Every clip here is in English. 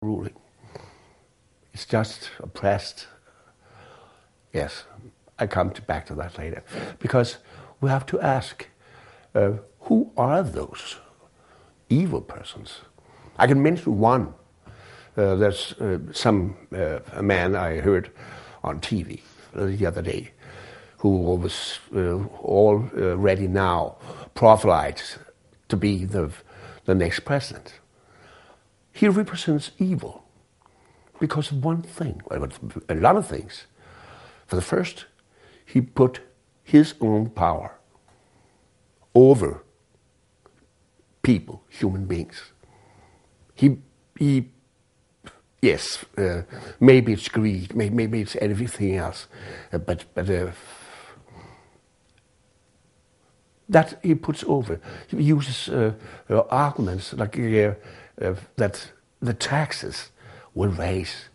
ruling. It's just oppressed. Yes, I come back to that later. Because we have to ask, who are those evil persons? I can mention one. There's a man I heard on TV the other day who was already now prophesied to be the next president. He represents evil because of one thing, well, a lot of things. For the first, he put his own power over people, human beings. Yes, maybe it's greed, maybe it's everything else, but that he puts over. He uses arguments like that the taxes will raise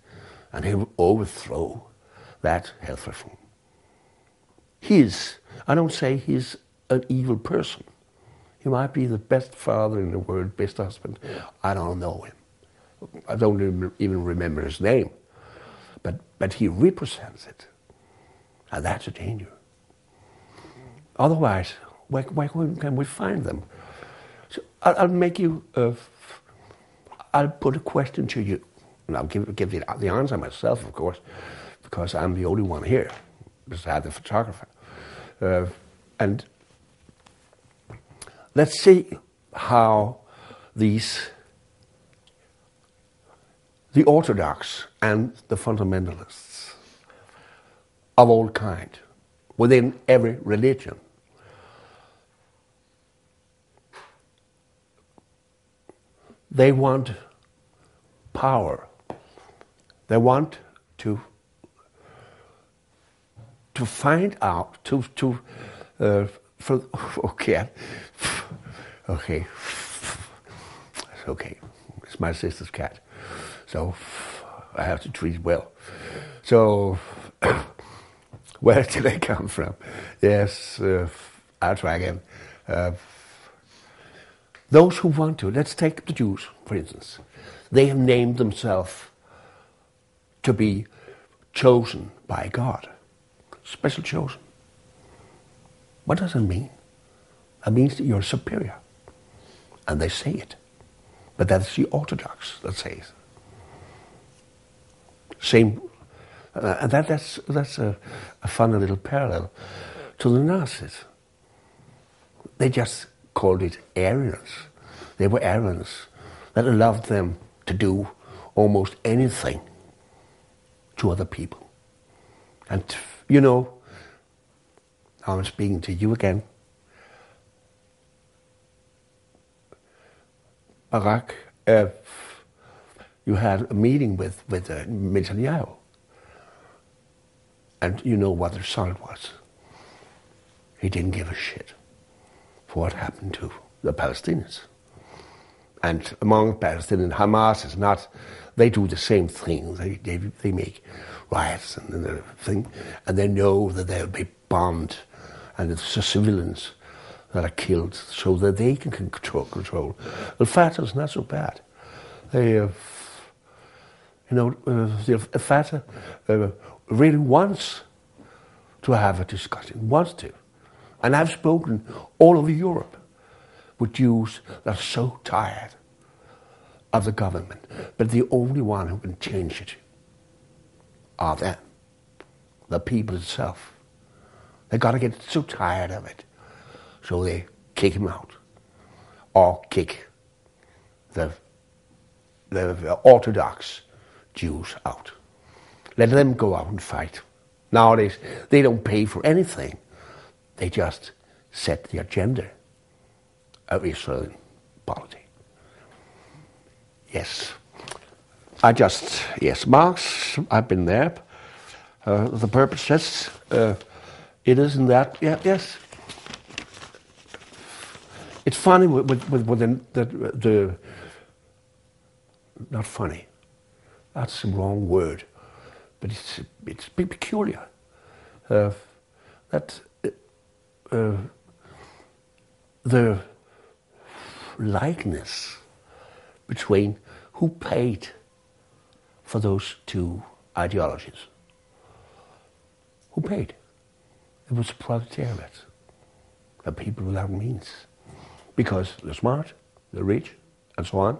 and he will overthrow that health reform. I don't say he's an evil person. He might be the best father in the world, best husband. I don't know him. I don't even remember his name. But he represents it. And that's a danger. Otherwise, where can we find them? So I'll make you, I'll put a question to you. And I'll give the answer myself, of course, because I'm the only one here, besides the photographer. And let's see how the Orthodox and the fundamentalists of all kind, within every religion, they want power. They want to find out, okay, it's okay. It's my sister's cat, so I have to treat it well. So, where did they come from? Yes, I'll try again. Those who want to, let's take the Jews, for instance. They have named themselves to be chosen by God. Special chosen. What does it mean? It means that you're superior. And they say it. But that's the Orthodox that says. Same, and that's a funny little parallel to the Nazis. They just called it Aryans. They were Aryans that allowed them to do almost anything to other people. And you know, I'm speaking to you again. Barack, you had a meeting with Netanyahu, and you know what the result was. He didn't give a shit for what happened to the Palestinians. And among Palestinians, Hamas is not, they do the same thing. They make riots and everything, and they know that they'll be bombed, and it's the civilians that are killed so that they can control. Well, Fatah is not so bad. They, Fatah really wants to have a discussion, wants to. And I've spoken all over Europe with Jews that are so tired of the government, but the only one who can change it are them, the people itself. They got to get so tired of it, so they kick him out, or kick the Orthodox Jews out. Let them go out and fight. Nowadays, they don't pay for anything. They just set the agenda of Israeli polity. Yes. Marx, I've been there. The purpose says it isn't that, yes. It's funny with the not funny, that's the wrong word, but it's peculiar that the likeness between who paid for those two ideologies. Who paid? It was the proletariat, the people without means. Because the smart, the rich, and so on,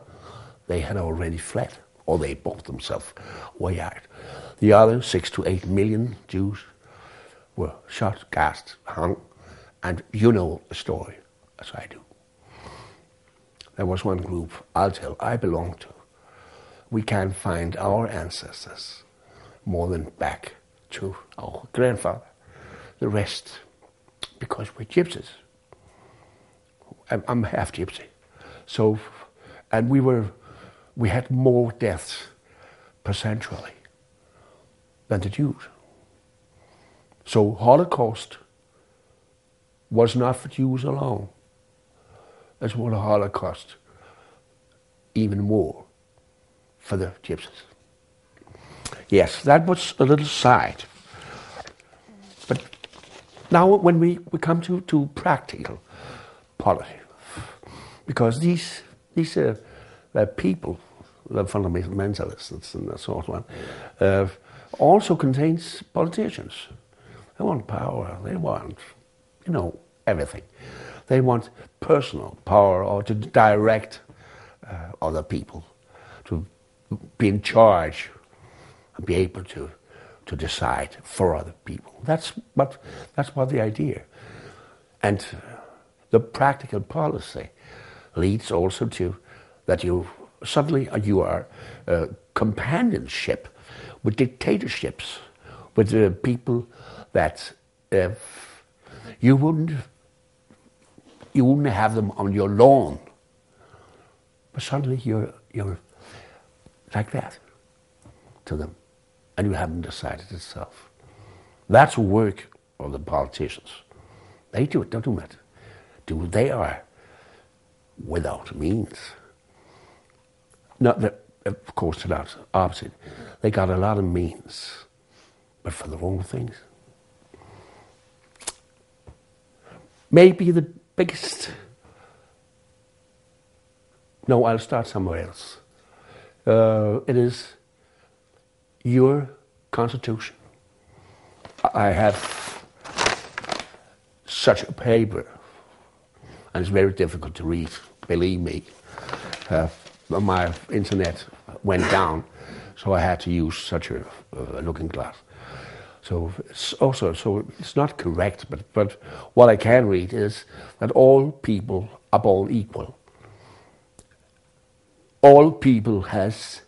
they had already fled, or they bought themselves way out. The other 6 to 8 million Jews were shot, gassed, hung, and you know the story, as I do. There was one group I belonged to. We can find our ancestors more than back to our grandfather. The rest, because we're gypsies. I'm half gypsy. So, and we had more deaths percentually than the Jews. So Holocaust was not for Jews alone. It was a Holocaust even more for the gypsies. Yes, that was a little side. But now when we come to practical politics, because these people, the fundamentalists and that sort of one, also contains politicians. They want power, they want, everything. They want personal power or to direct other people, to be in charge and be able to decide for other people. That's what the idea. And the practical policy leads also to that you are companionship with dictatorships, with people that you wouldn't have them on your lawn, but suddenly you're like that to them, and you haven't decided itself. That's work of the politicians. They do it, don't do that. They are without means. Not that, of course, not opposite. They got a lot of means, but for the wrong things. Maybe the biggest. No, I'll start somewhere else. It is your constitution. I have such a paper, and it's very difficult to read, believe me. My internet went down, so I had to use such a looking glass. So it's not correct, but what I can read is that all people are born equal. All people has